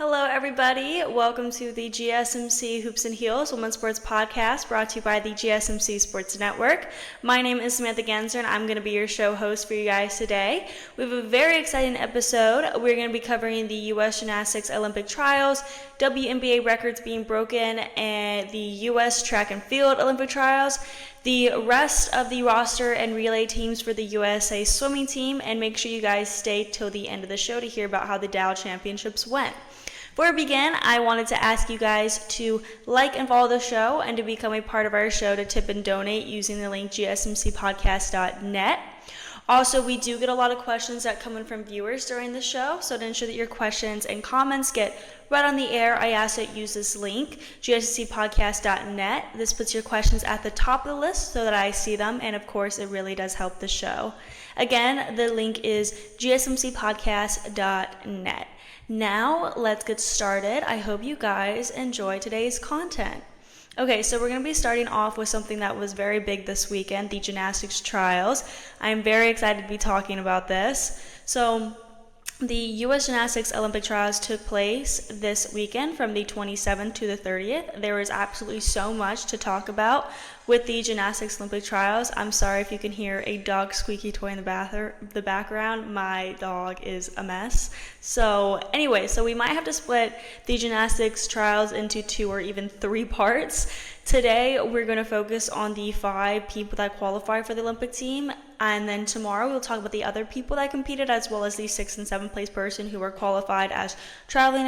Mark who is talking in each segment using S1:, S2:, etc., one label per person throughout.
S1: Hello everybody, welcome to the GSMC Hoops and Heels Women's Sports Podcast brought to you by the GSMC Sports Network. My name is Samantha Genzer and I'm going to be your show host for you guys today. We have a very exciting episode. We're going to be covering the U.S. Gymnastics Olympic Trials, WNBA records being broken, and the U.S. Track and Field Olympic Trials, the rest of the roster and relay teams for the USA swimming team, and make sure you guys stay till the end of the show to hear about how the Dow Championships went. Before we begin, I wanted to ask you guys to like and follow the show and to become a part of our show to tip and donate using the link GSMCPodcast.net. Also, we do get a lot of questions that come in from viewers during the show, so to ensure that your questions and comments get read on the air, I ask that you use this link, GSMCPodcast.net. This puts your questions at the top of the list so that I see them, and of course, it really does help the show. Again, the link is GSMCPodcast.net. Now, let's get started. I hope you guys enjoy today's content. Okay, so we're going to be starting off with something that was very big this weekend, the Gymnastics Trials. I'm very excited to be talking about this. So, the U.S. Gymnastics Olympic Trials took place this weekend from the 27th to the 30th. There was absolutely so much to talk about with the Gymnastics Olympic Trials. I'm sorry if you can hear a dog squeaky toy in the background. My dog is a mess. So anyway, we might have to split the Gymnastics Trials into 2 or even 3 parts. Today, we're going to focus on the 5 people that qualify for the Olympic team, and then tomorrow we'll talk about the other people that competed, as well as the 6th and 7th place person who were qualified as traveling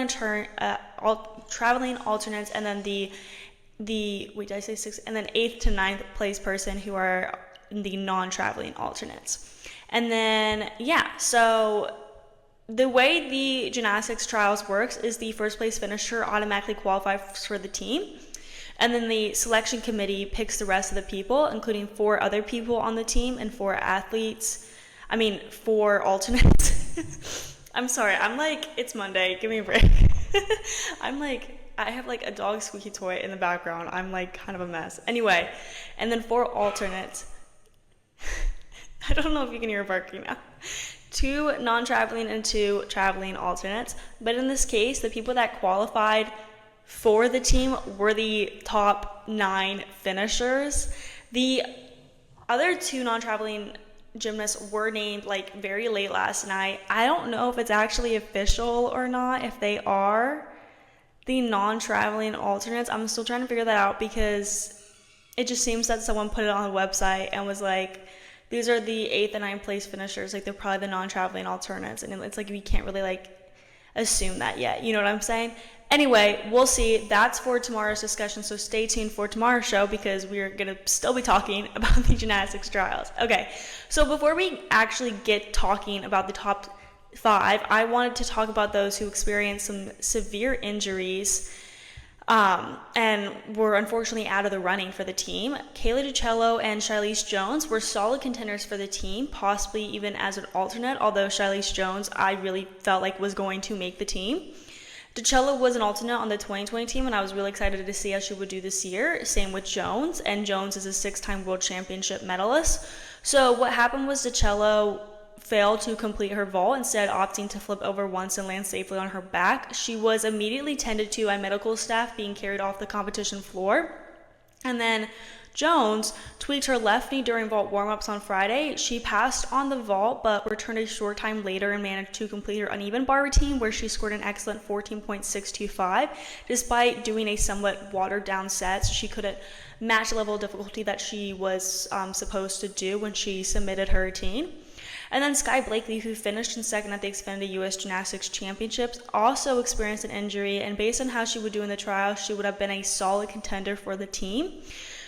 S1: alternates, and then the 8th to 9th place person who are the non-traveling alternates. And then, so the way the Gymnastics Trials works is the first place finisher automatically qualifies for the team. And then the selection committee picks the rest of the people, including 4 other people on the team and 4 alternates. I'm sorry, it's Monday, give me a break. I have a dog squeaky toy in the background. I'm kind of a mess. Anyway, and then 4 alternates. I don't know if you can hear barking now. 2 non-traveling and 2 traveling alternates. But in this case, the people that qualified for the team were the top 9 finishers. The other 2 non-traveling gymnasts were named very late last night. I don't know if it's actually official or not, if they are the non-traveling alternates. I'm still trying to figure that out because it just seems that someone put it on the website and was these are the 8th and 9th place finishers, they're probably the non-traveling alternates, and it's we can't really assume that yet, you know what I'm saying? Anyway, we'll see. That's for tomorrow's discussion, so stay tuned for tomorrow's show because we're going to still be talking about the Gymnastics Trials. Okay, so before we actually get talking about the top 5, I wanted to talk about those who experienced some severe injuries and were unfortunately out of the running for the team. Kayla DiCello and Shilese Jones were solid contenders for the team, possibly even as an alternate, although Shilese Jones I really felt was going to make the team. DiCello was an alternate on the 2020 team, and I was really excited to see how she would do this year. Same with Jones, and Jones is a 6-time World Championship medalist. So what happened was DiCello failed to complete her vault, instead opting to flip over once and land safely on her back. She was immediately tended to by medical staff, being carried off the competition floor. And then Jones tweaked her left knee during vault warm-ups on Friday. She passed on the vault, but returned a short time later and managed to complete her uneven bar routine, where she scored an excellent 14.625. Despite doing a somewhat watered-down set, she couldn't match the level of difficulty that she was supposed to do when she submitted her routine. And then Skye Blakely, who finished in 2nd at the expanded U.S. Gymnastics Championships, also experienced an injury, and based on how she would do in the trial, she would have been a solid contender for the team.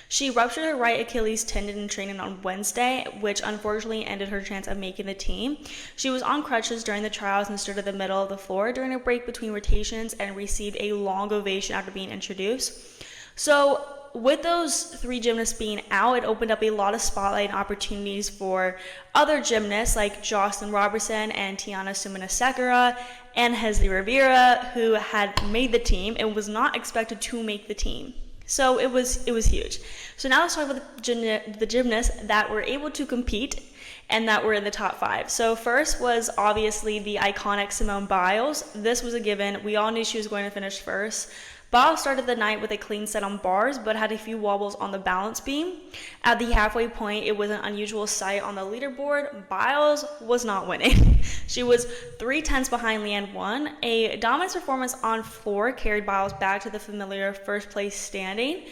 S1: She ruptured her right Achilles tendon in training on Wednesday, which unfortunately ended her chance of making the team. She was on crutches during the trials and stood at the middle of the floor during a break between rotations and received a long ovation after being introduced. So with those 3 gymnasts being out, it opened up a lot of spotlight and opportunities for other gymnasts like Jocelyn Robertson and Tiana Sumana-Sekera and Hezley Rivera, who had made the team and was not expected to make the team. So it was huge. So now let's talk about the gymnasts that were able to compete and that were in the top 5. So first was obviously the iconic Simone Biles. This was a given. We all knew she was going to finish first. Biles started the night with a clean set on bars, but had a few wobbles on the balance beam. At the halfway point, it was an unusual sight on the leaderboard. Biles was not winning. She was 3/10 behind Leanne 1. A dominant performance on floor carried Biles back to the familiar first place standing.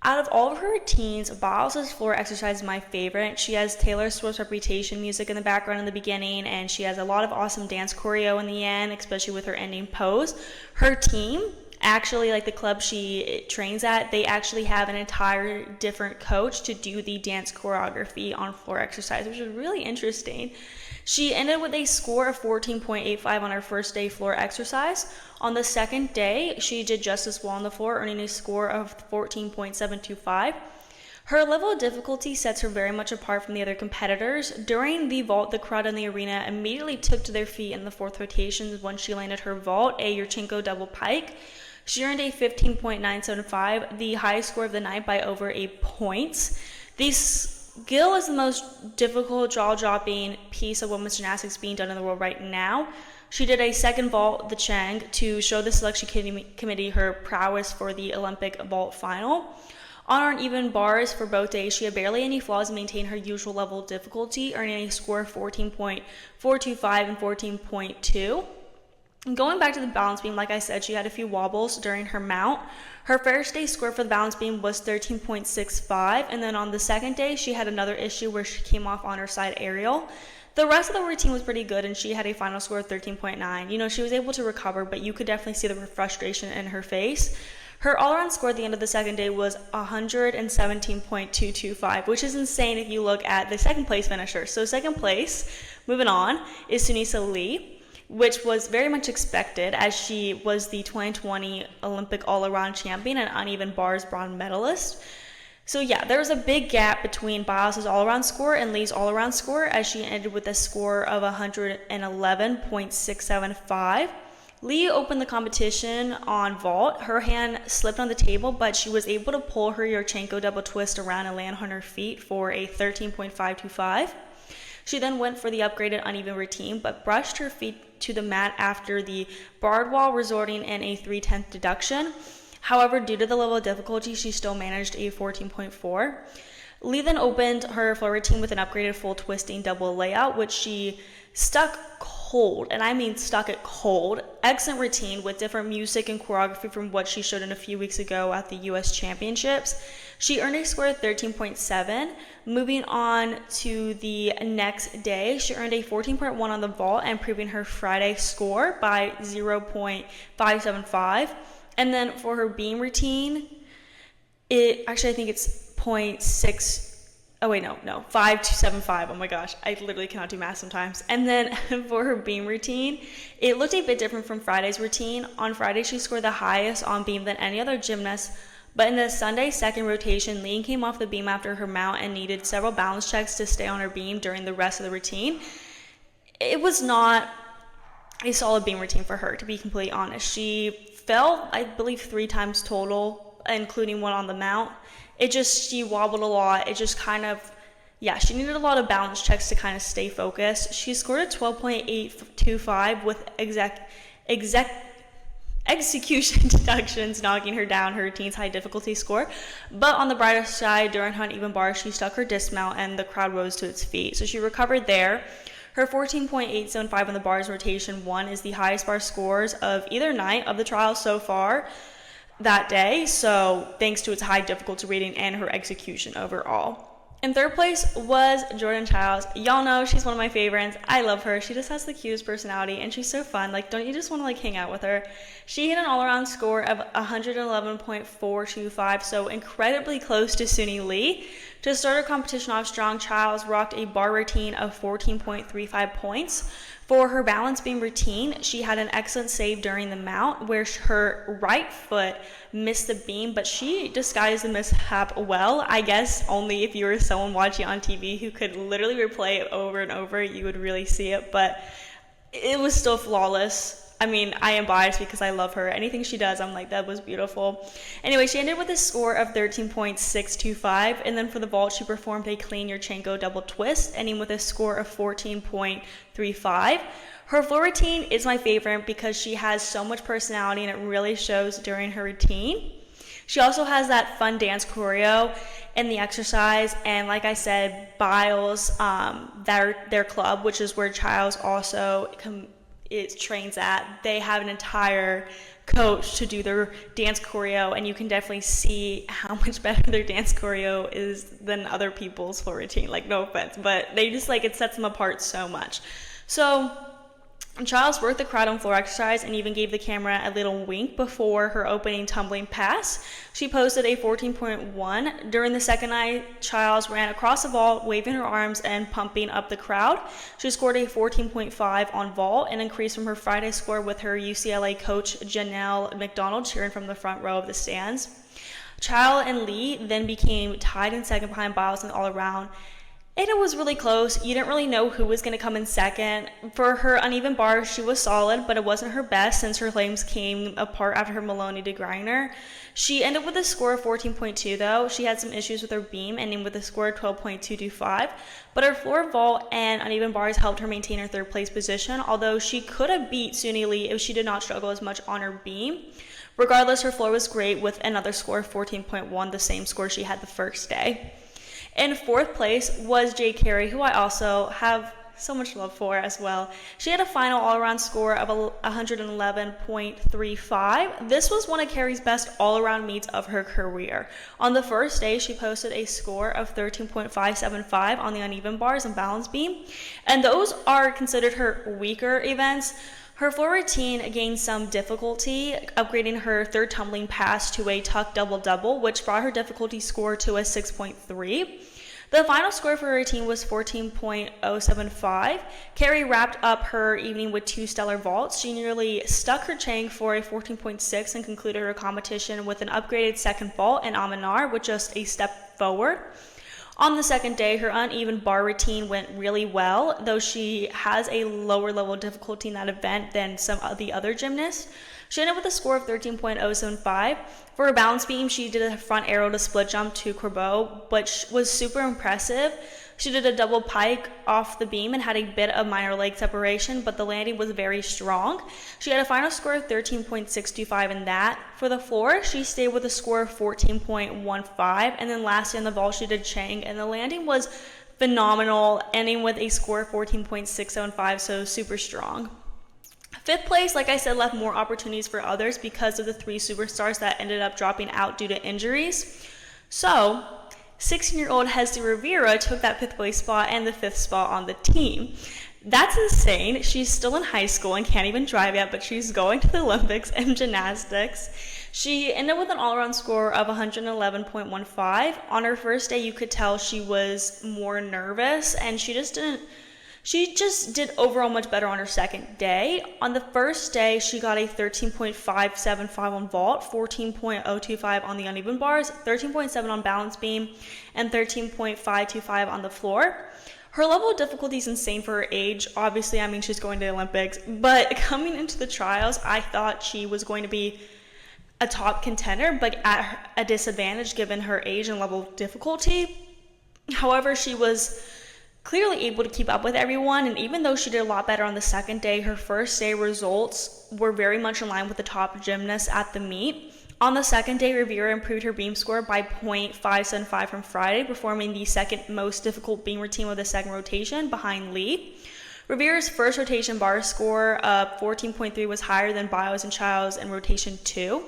S1: Out of all of her routines, Biles' floor exercise is my favorite. She has Taylor Swift's Reputation music in the background in the beginning, and she has a lot of awesome dance choreo in the end, especially with her ending pose. Her team, actually, like the club she trains at, they actually have an entire different coach to do the dance choreography on floor exercise, which is really interesting. She ended with a score of 14.85 on her first day floor exercise. On the second day, she did just as well on the floor, earning a score of 14.725. Her level of difficulty sets her very much apart from the other competitors. During the vault, the crowd in the arena immediately took to their feet in the fourth rotation when she landed her vault, a Yurchenko double pike. She earned a 15.975, the highest score of the night by over 8 points. The skill is the most difficult jaw-dropping piece of women's gymnastics being done in the world right now. She did a second vault, the Chang, to show the selection committee her prowess for the Olympic vault final. On uneven bars for both days, she had barely any flaws and maintained her usual level of difficulty, earning a score of 14.425 and 14.2. Going back to the balance beam, like I said, she had a few wobbles during her mount. Her first day score for the balance beam was 13.65, and then on the second day, she had another issue where she came off on her side aerial. The rest of the routine was pretty good, and she had a final score of 13.9. You know, she was able to recover, but you could definitely see the frustration in her face. Her all-around score at the end of the second day was 117.225, which is insane if you look at the second place finisher. So second place, moving on, is Sunisa Lee, which was very much expected as she was the 2020 Olympic all-around champion and uneven bars bronze medalist. So yeah, there was a big gap between Biles' all-around score and Lee's all-around score as she ended with a score of 111.675. Lee opened the competition on vault. Her hand slipped on the table, but she was able to pull her Yurchenko double twist around and land on her feet for a 13.525. She then went for the upgraded uneven routine, but brushed her feet to the mat after the barred wall, resulting in a 3/10 deduction. However, due to the level of difficulty, she still managed a 14.4. Lee then opened her floor routine with an upgraded full twisting double layout, which she stuck cold, and I mean stuck it cold. Excellent routine with different music and choreography from what she showed in a few weeks ago at the US Championships. She earned a score of 13.7. Moving on to the next day, she earned a 14.1 on the vault and improving her Friday score by 0.575. And then for her beam routine, I think it's 5.75. Oh my gosh, I literally cannot do math sometimes. And then for her beam routine, it looked a bit different from Friday's routine. On Friday, she scored the highest on beam than any other gymnast. But in the Sunday second rotation, Lee came off the beam after her mount and needed several balance checks to stay on her beam during the rest of the routine. It was not a solid beam routine for her, to be completely honest. She fell, I believe, 3 times total, including one on the mount. She wobbled a lot. She needed a lot of balance checks to kind of stay focused. She scored a 12.825 with execution deductions, knocking her down her routine's high difficulty score. But on the brighter side, during her uneven bars, she stuck her dismount and the crowd rose to its feet. So she recovered there. Her 14.875 on the bars rotation 1 is the highest bar scores of either night of the trials so far that day. So thanks to its high difficulty rating and her execution overall. In third place was Jordan Chiles. Y'all know she's one of my favorites. I love her. She just has the cutest personality and she's so fun. Don't you just want to hang out with her? She hit an all-around score of 111.425, so incredibly close to Suni Lee. To start her competition off strong, Chiles rocked a bar routine of 14.35 points. For her balance beam routine, she had an excellent save during the mount where her right foot missed the beam, but she disguised the mishap well. I guess only if you were someone watching on TV who could literally replay it over and over, you would really see it, but it was still flawless. I mean, I am biased because I love her. Anything she does, I'm like, that was beautiful. Anyway, she ended with a score of 13.625, and then for the vault, she performed a clean Yurchenko double twist, ending with a score of 14.35. Her floor routine is my favorite because she has so much personality and it really shows during her routine. She also has that fun dance choreo in the exercise, and like I said, Biles, their club, which is where Chiles also trains at, they have an entire coach to do their dance choreo, and you can definitely see how much better their dance choreo is than other people's floor routine. Like, no offense, but they just, like, it sets them apart so much. So Chiles worked the crowd on floor exercise and even gave the camera a little wink before her opening tumbling pass. She posted a 14.1. During the second night, Chiles ran across the vault, waving her arms and pumping up the crowd. She scored a 14.5 on vault, an increase from her Friday score with her UCLA coach Janelle McDonald cheering from the front row of the stands. Chiles and Lee then became tied in second behind Biles and all around. And it was really close. You didn't really know who was going to come in second. For her uneven bars, she was solid, but it wasn't her best since her legs came apart after her Maloney DeGreiner. She ended with a score of 14.2, though. She had some issues with her beam, ending with a score of 12.225. But her floor vault and uneven bars helped her maintain her third place position, although she could have beat Suni Lee if she did not struggle as much on her beam. Regardless, her floor was great with another score of 14.1, the same score she had the first day. In fourth place was Jade Carey, who I also have so much love for as well. She had a final all-around score of 111.35. This was one of Carey's best all-around meets of her career. On the first day, she posted a score of 13.575 on the uneven bars and balance beam, and those are considered her weaker events. Her floor routine gained some difficulty, upgrading her third tumbling pass to a tuck double-double, which brought her difficulty score to a 6.3. The final score for her routine was 14.075. Carey wrapped up her evening with two stellar vaults. She nearly stuck her Chang for a 14.6 and concluded her competition with an upgraded second vault and Amanar with just a step forward. On the second day, her uneven bar routine went really well, though she has a lower level of difficulty in that event than some of the other gymnasts. She ended with a score of 13.075. For her balance beam, she did a front arrow to split jump to Corbeau, which was super impressive. She did a double pike off the beam and had a bit of minor leg separation, but the landing was very strong. She had a final score of 13.625 in that. For the floor, she stayed with a score of 14.15, and then lastly on the vault, she did Chang, and the landing was phenomenal, ending with a score of 14.675, so super strong. Fifth place, like I said, left more opportunities for others because of the three superstars that ended up dropping out due to injuries. So 16-year-old Hezley Rivera took that fifth place spot and the fifth spot on the team. That's insane. She's still in high school and can't even drive yet, but she's going to the Olympics in gymnastics. She ended with an all-around score of 111.15. On her first day, you could tell she was more nervous, and she just did overall much better on her second day. On the first day, she got a 13.575 on vault, 14.025 on the uneven bars, 13.7 on balance beam, and 13.525 on the floor. Her level of difficulty is insane for her age. Obviously, I mean, she's going to the Olympics, but coming into the trials, I thought she was going to be a top contender, but at a disadvantage given her age and level of difficulty. However, she was clearly able to keep up with everyone, and even though she did a lot better on the second day, her first day results were very much in line with the top gymnasts at the meet. On the second day, Rivera improved her beam score by 0.575 from Friday, performing the second most difficult beam routine of the second rotation behind Lee. Rivera's first rotation bar score of 14.3 was higher than Biles and Chiles in rotation 2.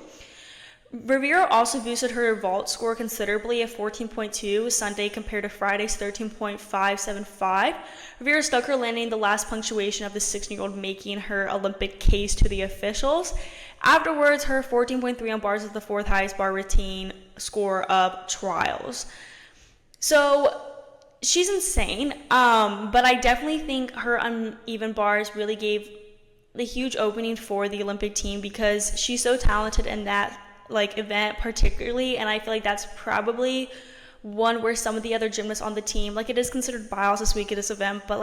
S1: Rivera also boosted her vault score considerably at 14.2 Sunday compared to Friday's 13.575. Rivera stuck her landing the last punctuation of the 16-year-old, making her Olympic case to the officials. Afterwards, her 14.3 on bars is the fourth highest bar routine score of trials. So she's insane, but I definitely think her uneven bars really gave the huge opening for the Olympic team because she's so talented in that event particularly, and I feel like that's probably one where some of the other gymnasts on the team, it is considered Biles' weakest event, but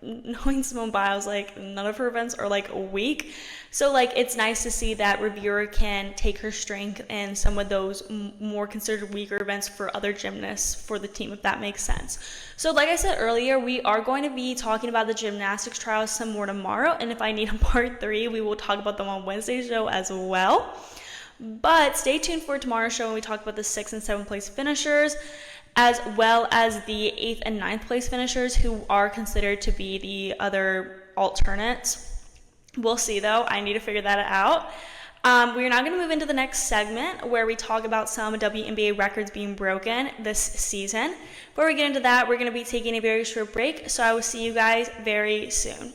S1: knowing Simone Biles, like, none of her events are, like, weak. So, like, it's nice to see that Rivera can take her strength in some of those more considered weaker events for other gymnasts for the team, if that makes sense. So, like I said earlier, we are going to be talking about the gymnastics trials some more tomorrow, and if I need a part 3, we will talk about them on Wednesday's show as well. But stay tuned for tomorrow's show when we talk about the 6th and 7th place finishers, as well as the 8th and 9th place finishers who are considered to be the other alternates. We'll see, though. I need to figure that out. We're now going to move into the next segment where we talk about some WNBA records being broken this season. Before we get into that, we're going to be taking a very short break, so I will see you guys very soon.